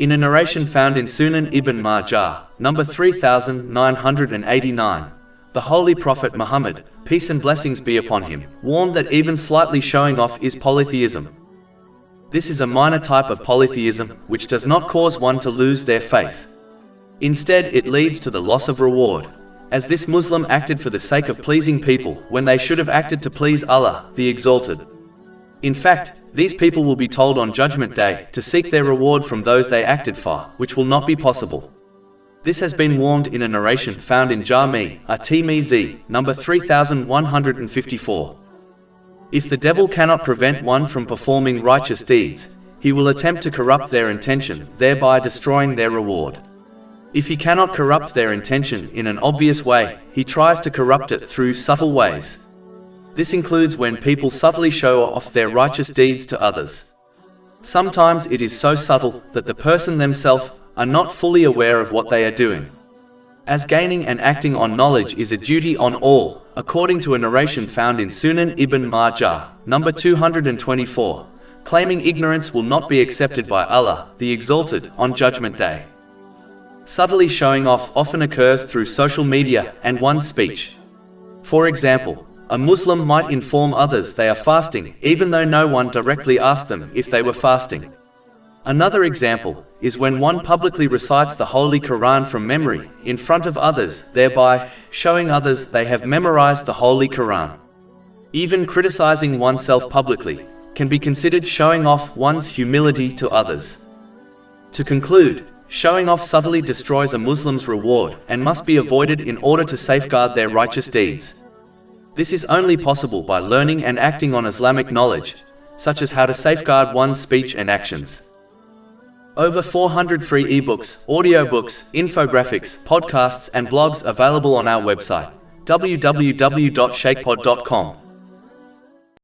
In a narration found in Sunan ibn Majah, number 3989, the Holy Prophet Muhammad, peace and blessings be upon him, warned that even slightly showing off is polytheism. This is a minor type of polytheism which does not cause one to lose their faith. Instead, it leads to the loss of reward, as this Muslim acted for the sake of pleasing people when they should have acted to please Allah, the Exalted. In fact, these people will be told on Judgment Day to seek their reward from those they acted for, which will not be possible. This has been warned in a narration found in Jami' at-Tirmidhi, number 3154. If the devil cannot prevent one from performing righteous deeds, he will attempt to corrupt their intention, thereby destroying their reward. If he cannot corrupt their intention in an obvious way, he tries to corrupt it through subtle ways. This includes when people subtly show off their righteous deeds to others. Sometimes it is so subtle that the person themselves are not fully aware of what they are doing. As gaining and acting on knowledge is a duty on all, according to a narration found in Sunan ibn Majah, number 224, claiming ignorance will not be accepted by Allah, the Exalted, on Judgment Day. Subtly showing off often occurs through social media and one's speech. For example, a Muslim might inform others they are fasting, even though no one directly asked them if they were fasting. Another example is when one publicly recites the Holy Quran from memory in front of others, thereby showing others they have memorized the Holy Quran. Even criticizing oneself publicly can be considered showing off one's humility to others. To conclude, showing off subtly destroys a Muslim's reward and must be avoided in order to safeguard their righteous deeds. This is only possible by learning and acting on Islamic knowledge, such as how to safeguard one's speech and actions. Over 400 free ebooks, audiobooks, infographics, podcasts and blogs available on our website, www.shaykhpod.com.